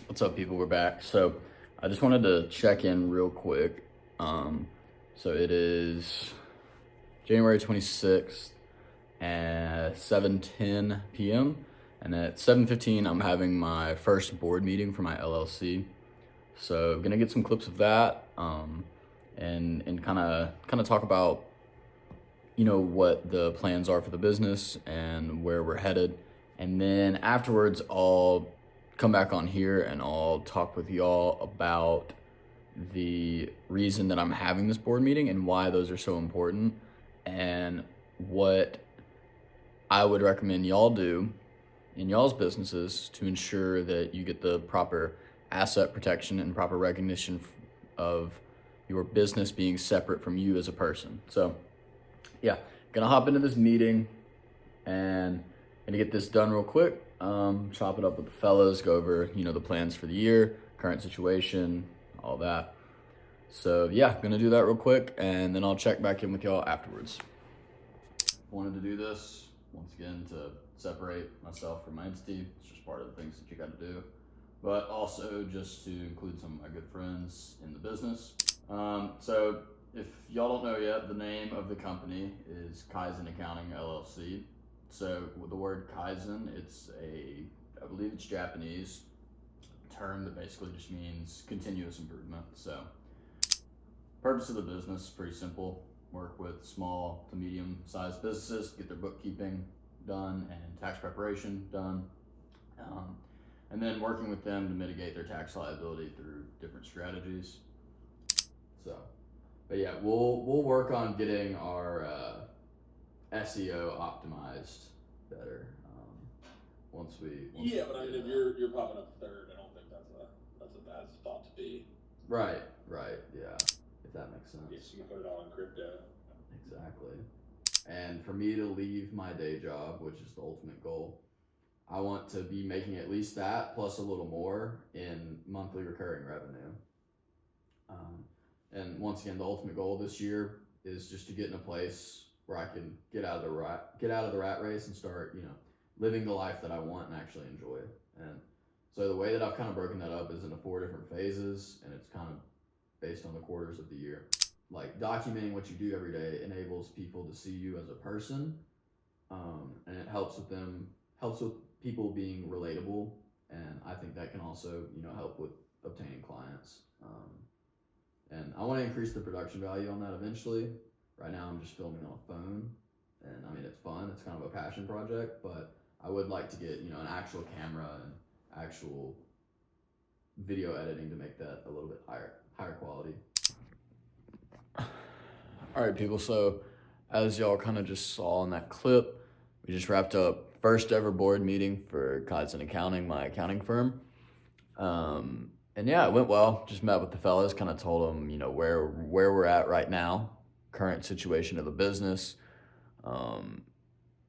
What's up, people? We're back. So I just wanted to check in real quick. So it is January 26th at 7:10 p.m. And at 7:15, I'm having my first board meeting for my LLC. So I'm gonna get some clips of that, and kind of talk about what the plans are for the business and where we're headed. And then afterwards, I'll come back on here and I'll talk with y'all about the reason that I'm having this board meeting and why those are so important, and what I would recommend y'all do in y'all's businesses to ensure that you get the proper asset protection and proper recognition of your business being separate from you as a person. So yeah, gonna hop into this meeting and gonna get this done real quick. Chop it up with the fellas, go over, the plans for the year, current situation, all that. So yeah, gonna do that real quick and then I'll check back in with y'all afterwards. Wanted to do this once again to separate myself from my entity. It's just part of the things that you gotta do, but also just to include some of my good friends in the business. So if y'all don't know yet, the name of the company is Kaizen Accounting LLC. So with the word Kaizen, I believe it's Japanese term that basically just means continuous improvement. So purpose of the business is pretty simple. Work with small to medium sized businesses, get their bookkeeping done and tax preparation done. And then working with them to mitigate their tax liability through different strategies. So, but yeah, we'll work on getting our SEO optimized better. Once yeah, but I mean, if you're popping up third, I don't think that's a bad spot to be. Right, yeah, if that makes sense. Yes, you can put it all in crypto. Exactly. And for me to leave my day job, which is the ultimate goal, I want to be making at least that plus a little more in monthly recurring revenue. And once again, the ultimate goal this year is just to get in a place where I can get out of the rat race and start, living the life that I want and actually enjoy. And so the way that I've kind of broken that up is into 4 different phases, and it's kind of based on the quarters of the year. Like documenting what you do every day enables people to see you as a person, and it helps with people being relatable, and I think that can also help with obtaining clients. And I want to increase the production value on that eventually. Right now I'm just filming on a phone, and I mean it's fun, it's kind of a passion project, but I would like to get an actual camera and actual video editing to make that a little bit higher quality. All right, people, so as y'all kind of just saw in that clip, we just wrapped up first ever board meeting for Kaizen Accounting, my accounting firm. And yeah, it went well. Just met with the fellas, kind of told them, where we're at right now, current situation of the business, and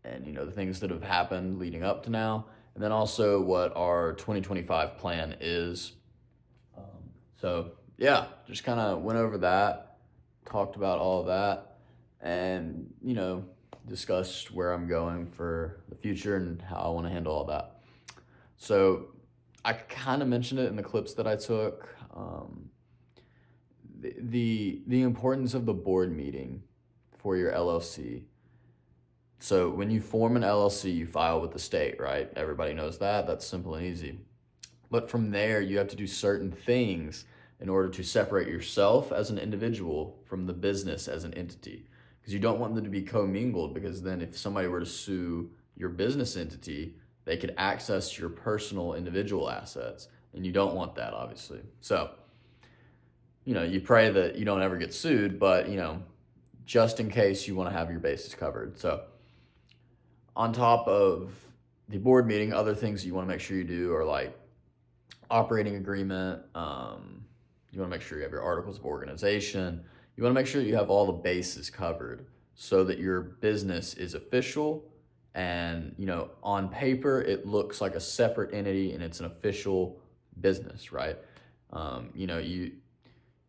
the things that have happened leading up to now, and then also what our 2025 plan is. So yeah, just kind of went over that, talked about all of that, and discussed where I'm going for the future and how I want to handle all that. So I kind of mentioned it in the clips that I took. The importance of the board meeting for your LLC. So when you form an LLC, you file with the state, right? Everybody knows that. That's simple and easy. But from there, you have to do certain things in order to separate yourself as an individual from the business as an entity. Because you don't want them to be commingled, because then if somebody were to sue your business entity, they could access your personal individual assets, and you don't want that, obviously. So, you pray that you don't ever get sued, but, just in case, you want to have your bases covered. So on top of the board meeting, other things you want to make sure you do are like operating agreement. You want to make sure you have your articles of organization. You want to make sure you have all the bases covered so that your business is official, and on paper it looks like a separate entity and it's an official business, right?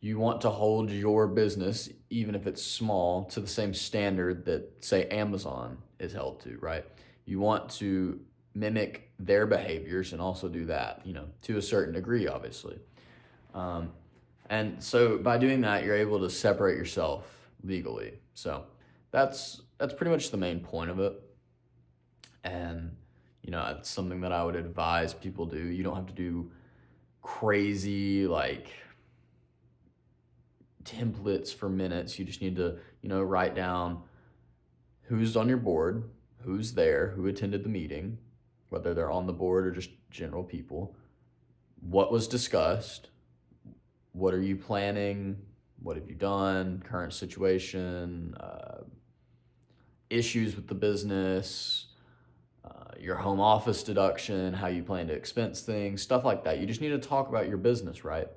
You want to hold your business, even if it's small, to the same standard that, say, Amazon is held to, right? You want to mimic their behaviors and also do that, to a certain degree, obviously. And so by doing that, you're able to separate yourself legally. So that's pretty much the main point of it. And it's something that I would advise people do. You don't have to do crazy like templates for minutes. You just need to, write down who's on your board, who's there, who attended the meeting, whether they're on the board or just general people, what was discussed, what are you planning, what have you done, current situation, issues with the business, your home office deduction, how you plan to expense things, stuff like that. You just need to talk about your business, right?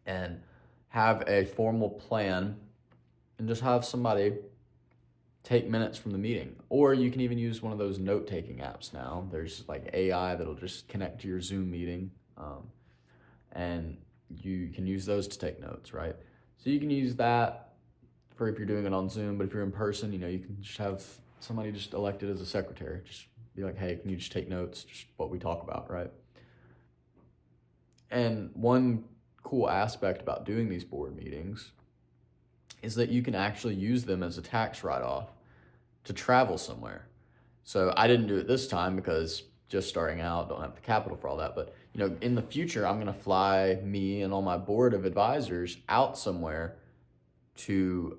And have a formal plan and just have somebody take minutes from the meeting. Or you can even use one of those note-taking apps now. There's like AI that'll just connect to your Zoom meeting, and you can use those to take notes, right? So you can use that for if you're doing it on Zoom, but if you're in person, you can just have somebody just elected as a secretary. Just be like, hey, can you just take notes, just what we talk about, right? And one cool aspect about doing these board meetings is that you can actually use them as a tax write-off to travel somewhere. So I didn't do it this time because just starting out, don't have the capital for all that. But in the future, I'm gonna fly me and all my board of advisors out somewhere to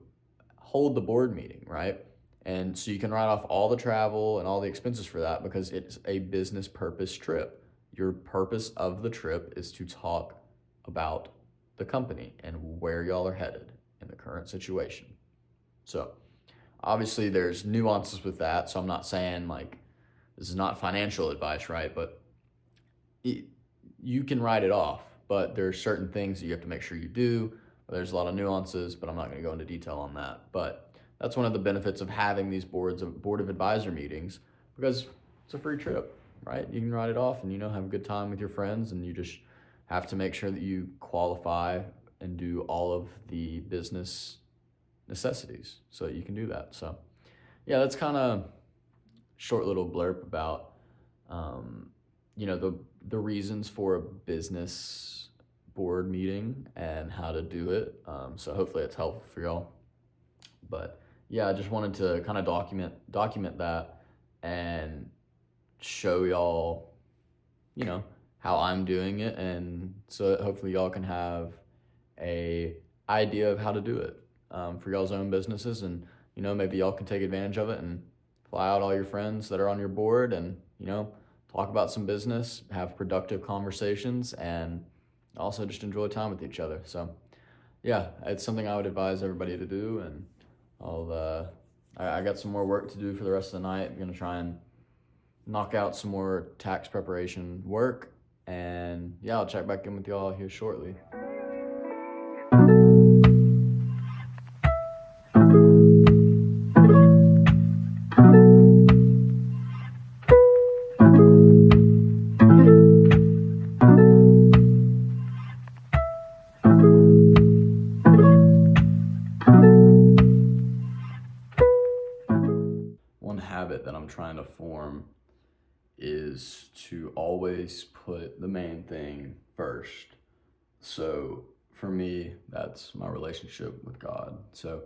hold the board meeting, right? And so you can write off all the travel and all the expenses for that because it's a business purpose trip. Your purpose of the trip is to talk about the company and where y'all are headed in the current situation. So obviously there's nuances with that. So I'm not saying like this is not financial advice, right? But you can write it off, but there's certain things that you have to make sure you do. There's a lot of nuances, but I'm not going to go into detail on that. But that's one of the benefits of having these board of advisor meetings, because it's a free trip, right? You can write it off and have a good time with your friends, and you just have to make sure that you qualify and do all of the business necessities so that you can do that. So yeah, that's kind of short little blurb about the reasons for a business board meeting and how to do it. So hopefully it's helpful for y'all. But yeah, I just wanted to kind of document that and show y'all, how I'm doing it, and so that hopefully y'all can have a idea of how to do it for y'all's own businesses, and maybe y'all can take advantage of it and fly out all your friends that are on your board and talk about some business, have productive conversations, and also just enjoy time with each other. So yeah, it's something I would advise everybody to do, and I got some more work to do for the rest of the night. I'm gonna try and knock out some more tax preparation work, and yeah, I'll check back in with y'all here shortly. One habit that I'm trying to form is to always put the main thing first. So for me, that's my relationship with God. So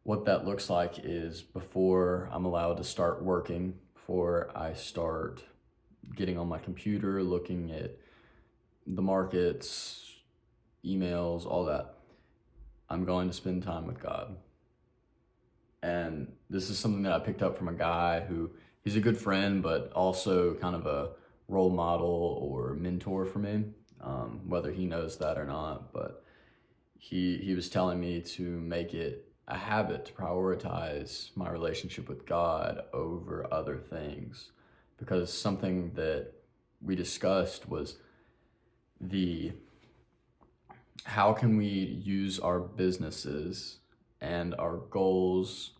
what that looks like is before I'm allowed to start working, before I start getting on my computer, looking at the markets, emails, all that, I'm going to spend time with God. And this is something that I picked up from a guy who, he's a good friend, but also kind of a role model or mentor for me, whether he knows that or not. But he was telling me to make it a habit to prioritize my relationship with God over other things, because something that we discussed was how can we use our businesses and our goals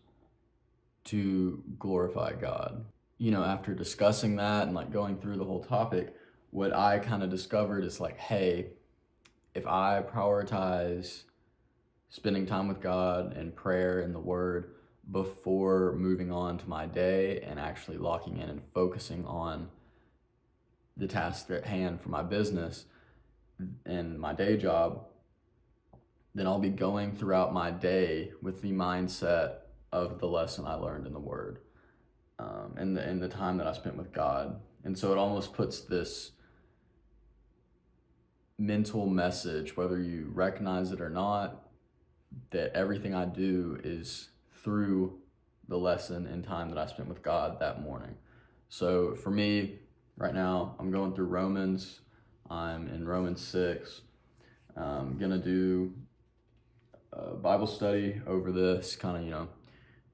to glorify God. After discussing that and like going through the whole topic, what I kind of discovered is like, hey, if I prioritize spending time with God and prayer and the Word before moving on to my day and actually locking in and focusing on the task at hand for my business and my day job, then I'll be going throughout my day with the mindset of the lesson I learned in the Word, and the time that I spent with God. And so it almost puts this mental message, whether you recognize it or not, that everything I do is through the lesson and time that I spent with God that morning. So for me, right now, I'm going through Romans. I'm in Romans 6. I'm gonna do a Bible study over this, kind of,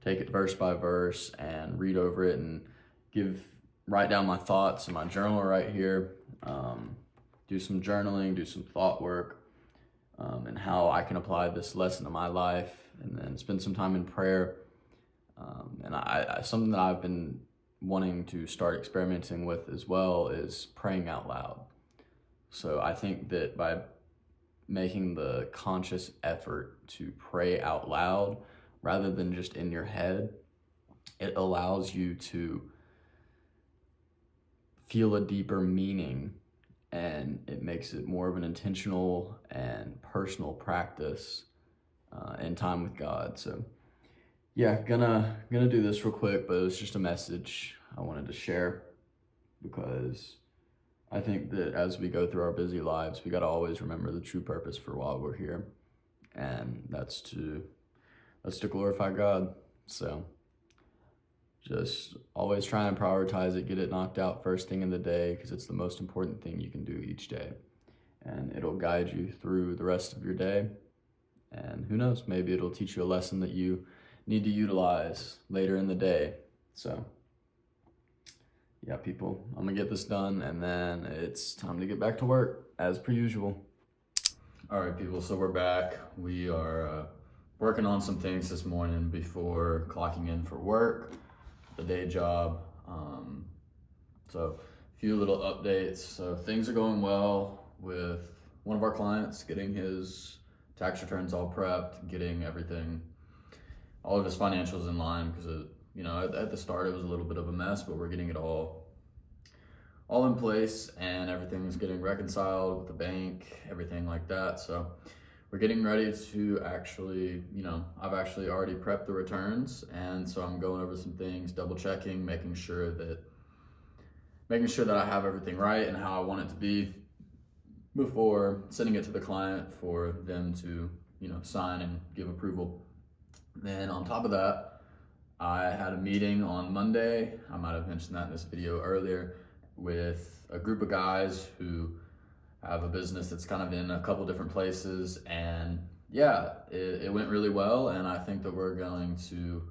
take it verse by verse and read over it and write down my thoughts in my journal right here. Do some journaling, do some thought work, and how I can apply this lesson to my life, and then spend some time in prayer. And I something that I've been wanting to start experimenting with as well is praying out loud. So I think that by making the conscious effort to pray out loud rather than just in your head, it allows you to feel a deeper meaning, and it makes it more of an intentional and personal practice in time with God. So yeah, gonna do this real quick, but it was just a message I wanted to share, because I think that as we go through our busy lives, we got to always remember the true purpose for why we're here, and that's to glorify God. So just always try and prioritize it, get it knocked out first thing in the day, because it's the most important thing you can do each day, and it'll guide you through the rest of your day. And who knows, maybe it'll teach you a lesson that you need to utilize later in the day. So yeah, people, I'm gonna get this done, and then it's time to get back to work as per usual. All right, people, so we're back. We are working on some things this morning before clocking in for work, the day job. So a few little updates. So things are going well with one of our clients, getting his tax returns all prepped, getting everything, all of his financials in line, because at the start it was a little bit of a mess, but we're getting it all in place, and everything's getting reconciled with the bank, everything like that. So we're getting ready to actually, I've actually already prepped the returns, and so I'm going over some things, double checking, making sure that I have everything right and how I want it to be before sending it to the client for them to, sign and give approval. Then on top of that, I had a meeting on Monday. I might have mentioned that in this video earlier, with a group of guys who have a business that's kind of in a couple different places, and yeah, it went really well, and I think that we're going to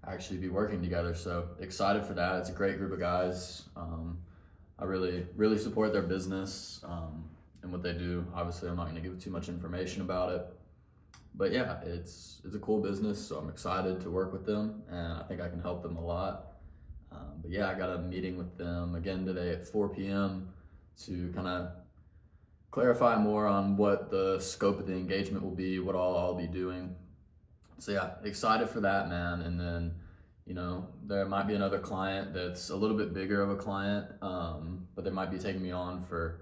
actually be working together. So excited for that. It's a great group of guys. I really support their business and what they do. Obviously, I'm not going to give too much information about it, but yeah, it's a cool business, so I'm excited to work with them, and I think I can help them a lot. But yeah, I got a meeting with them again today at 4 p.m. to kind of clarify more on what the scope of the engagement will be, what all I'll be doing. So yeah, excited for that, man. And then, there might be another client that's a little bit bigger of a client, but they might be taking me on for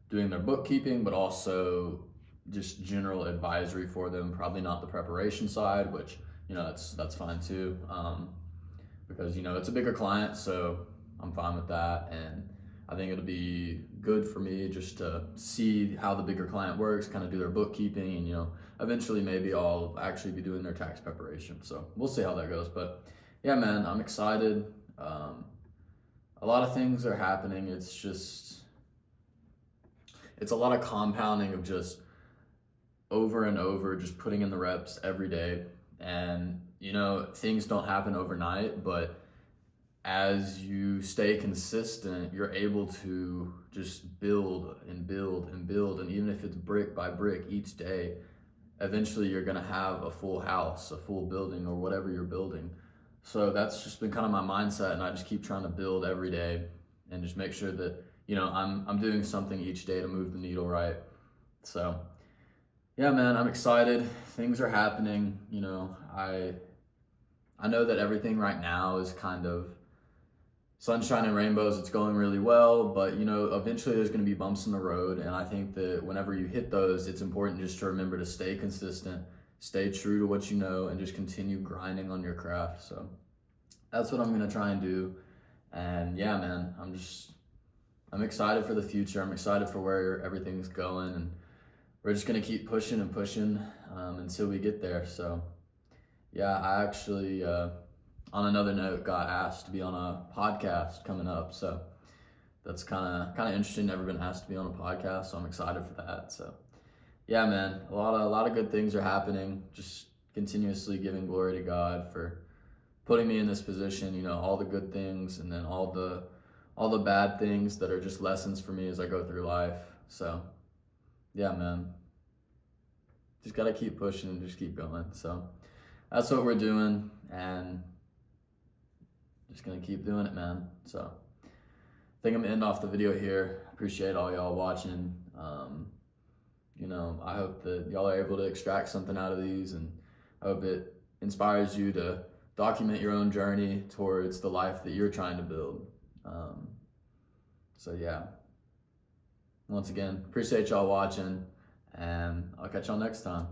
doing their bookkeeping, but also just general advisory for them. Probably not the preparation side, which, that's fine too. Because, it's a bigger client, so I'm fine with that. And I think it'll be good for me just to see how the bigger client works, kind of do their bookkeeping, and, eventually maybe I'll actually be doing their tax preparation. So we'll see how that goes. But yeah, man, I'm excited. A lot of things are happening. It's a lot of compounding of just over and over, just putting in the reps every day. And, things don't happen overnight, but as you stay consistent, you're able to just build and build and build. And even if it's brick by brick each day, eventually you're going to have a full house, a full building, or whatever you're building. So that's just been kind of my mindset, and I just keep trying to build every day and just make sure that, I'm doing something each day to move the needle right. So yeah, man, I'm excited. Things are happening. I know that everything right now is kind of sunshine and rainbows. It's going really well, but you know, eventually there's going to be bumps in the road. And I think that whenever you hit those, it's important just to remember to stay consistent, stay true to what you know, and just continue grinding on your craft. So that's what I'm going to try and do. And yeah, man, I'm excited for the future. I'm excited for where everything's going, and we're just going to keep pushing and pushing until we get there. So yeah, I actually, on another note, got asked to be on a podcast coming up. So that's kind of interesting. Never been asked to be on a podcast, so I'm excited for that. So yeah, man, a lot of good things are happening. Just continuously giving glory to God for putting me in this position. You know, all the good things, and then all the bad things that are just lessons for me as I go through life. So yeah, man, just gotta keep pushing and just keep going. So that's what we're doing, and just gonna keep doing it, man. So I think I'm gonna end off the video here. Appreciate all y'all watching. You know, I hope that y'all are able to extract something out of these, and I hope it inspires you to document your own journey towards the life that you're trying to build. So yeah, once again, appreciate y'all watching, and I'll catch y'all next time.